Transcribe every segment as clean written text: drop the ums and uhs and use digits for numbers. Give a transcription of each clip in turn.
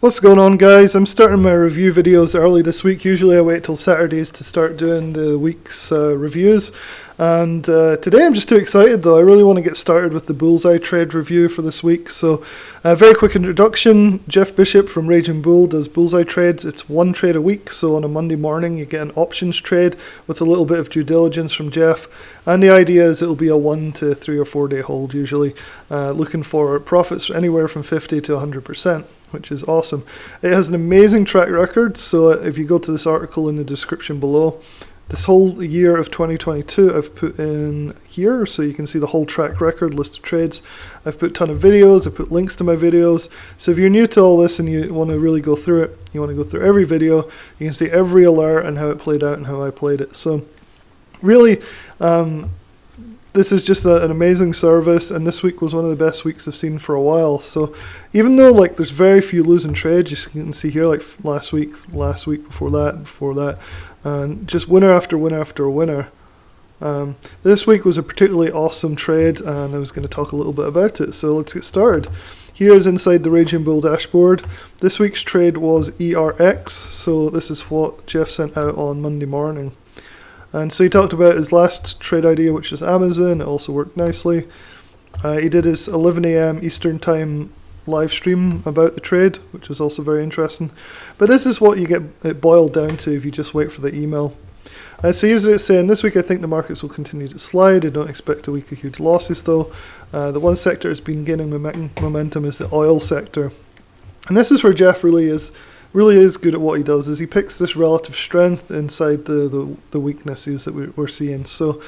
What's going on, guys? I'm starting my review videos early this week. Usually I wait till Saturdays to start doing the week's reviews. And today I'm just too excited though. I really want to get started with the Bullseye trade review for this week. So a very quick introduction. Jeff Bishop from Raging Bull does Bullseye trades. It's one trade a week. So on a Monday morning you get an options trade with a little bit of due diligence from Jeff. And the idea is it'll be a 1 to 3 or 4 day hold usually. Looking for profits anywhere from 50 to 100%. Which is awesome. It has an amazing track record, so if you go to this article in the description below, this whole year of 2022 I've put in here, so you can see the whole track record, list of trades. I've put a ton of videos, I've put links to my videos, so if you're new to all this and you want to really go through it, you want to go through every video, you can see every alert and how it played out and how I played it. So really, this is just an amazing service, and this week was one of the best weeks I've seen for a while. So even though there's very few losing trades, you can see here last week before that, and just winner after winner after winner. This week was a particularly awesome trade, and I was going to talk a little bit about it. So let's get started. Here's inside the Raging Bull dashboard. This week's trade was ERX, so this is what Jeff sent out on Monday morning. And so he talked about his last trade idea, which is Amazon. It also worked nicely. He did his 11 a.m. Eastern Time live stream about the trade, which was also very interesting. But this is what you get it boiled down to if you just wait for the email. So usually it's saying, this week I think the markets will continue to slide. I don't expect a week of huge losses though. The one sector that's been gaining momentum is the oil sector. And this is where Jeff really is good at what he does, is he picks this relative strength inside the weaknesses that we're seeing. So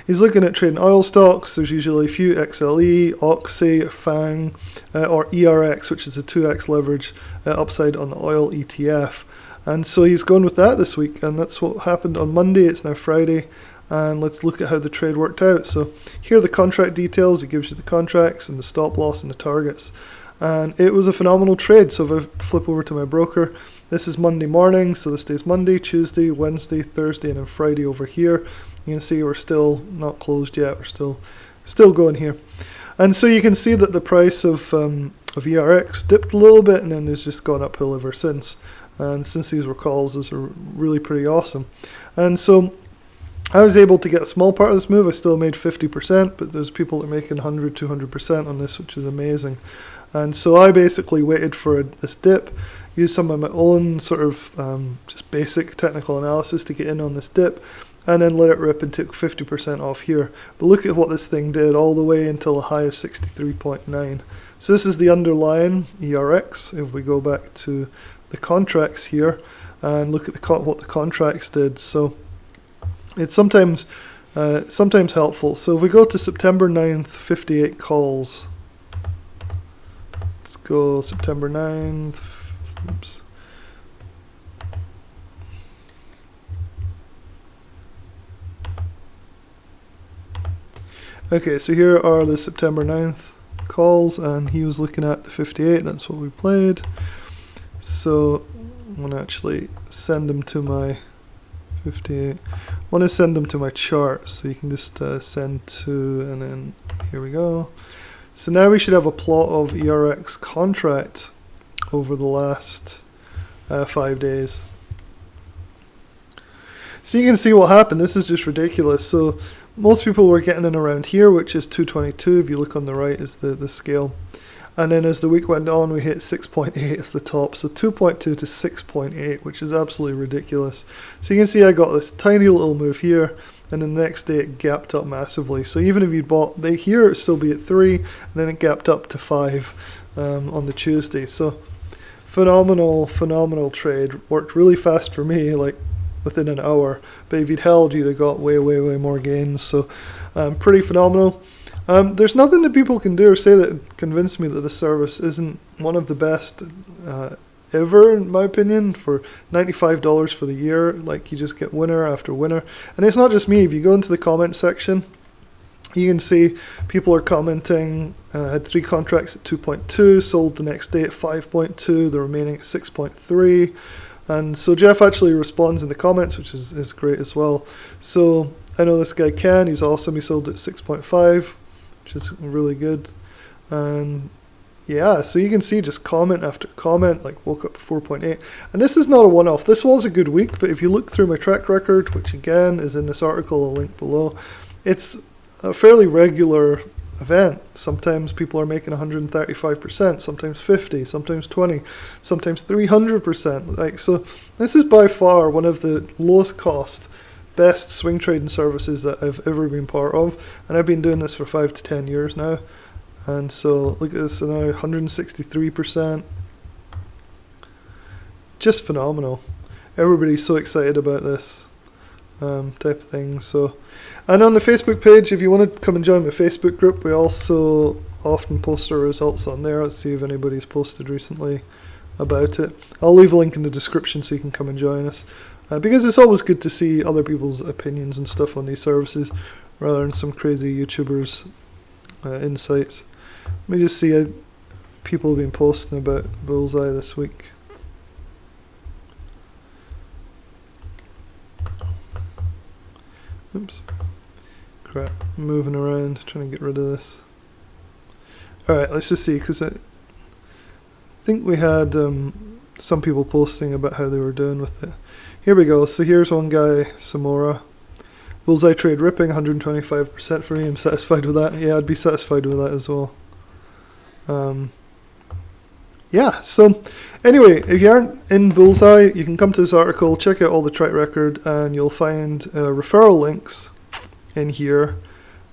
he's looking at trading oil stocks. There's usually a few XLE, Oxy, FANG, or ERX, which is a 2x leverage upside on the oil ETF. And so he's gone with that this week, and that's what happened on Monday. It's now Friday, and let's look at how the trade worked out. So here are the contract details. It gives you the contracts and the stop loss and the targets. And it was a phenomenal trade. So if I flip over to my broker, this is Monday morning, so this day's Monday, Tuesday, Wednesday, Thursday, and then Friday over here. You can see we're still not closed yet. We're still going here. And so you can see that the price of ERX dipped a little bit and then it's just gone uphill ever since. And since these were calls, those are really pretty awesome. And so I was able to get a small part of this move. I still made 50%, but there's people that are making 100, 200% on this, which is amazing. And so I basically waited for this dip, used some of my own sort of just basic technical analysis to get in on this dip, and then let it rip and took 50% off here. But look at what this thing did all the way until a high of 63.9. So this is the underlying ERX. If we go back to the contracts here and look at what the contracts did. So it's sometimes helpful. So if we go to September 9th, 58 calls. Let's go September 9th. Oops. Okay, so here are the September 9th calls, and he was looking at the 58. That's what we played. So I'm going to actually send them to my 58. I want to send them to my chart, so you can just send to, and then here we go. So now we should have a plot of ERX contract over the last 5 days. So you can see what happened. This is just ridiculous. So most people were getting in around here, which is 222. If you look on the right is the scale. And then as the week went on, we hit 6.8 as the top. So 2.2 to 6.8, which is absolutely ridiculous. So you can see I got this tiny little move here, and then the next day it gapped up massively. So even if you bought here, it'd still be at 3, and then it gapped up to 5 on the Tuesday. So phenomenal trade. Worked really fast for me, like within an hour. But if you'd held, you'd have got way more gains. So pretty phenomenal. There's nothing that people can do or say that convince me that this service isn't one of the best ever, in my opinion. For $95 for the year, like, you just get winner after winner. And it's not just me. If you go into the comment section, you can see people are commenting. Had 3 contracts at 2.2, sold the next day at 5.2, the remaining at 6.3. And so Jeff actually responds in the comments, which is great as well. So I know this guy he's awesome. He sold at 6.5, which is really good. And yeah, so you can see just comment after comment, like woke up 4.8. And this is not a one-off. This was a good week, but if you look through my track record, which again is in this article, I'll link below, it's a fairly regular event. Sometimes people are making 135%, sometimes 50, sometimes 20, sometimes 300%. Like, so this is by far one of the lowest cost, best swing trading services that I've ever been part of. And I've been doing this for 5 to 10 years now. And so look at this now, 163%. Just phenomenal. Everybody's so excited about this type of thing. So, and on the Facebook page, if you want to come and join my Facebook group, we also often post our results on there. Let's see if anybody's posted recently about it. I'll leave a link in the description so you can come and join us. Because it's always good to see other people's opinions and stuff on these services rather than some crazy YouTubers' insights. Let me just see, people have been posting about Bullseye this week. Oops. Crap, I'm moving around, trying to get rid of this. Alright, let's just see, because I think we had some people posting about how they were doing with it. Here we go, so here's one guy, Samora. Bullseye trade ripping, 125% for me, I'm satisfied with that. Yeah, I'd be satisfied with that as well. Yeah, so anyway, if you aren't in Bullseye, you can come to this article, check out all the track record, and you'll find referral links in here,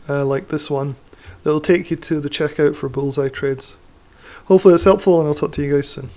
like this one, that will take you to the checkout for Bullseye trades. Hopefully it's helpful, and I'll talk to you guys soon.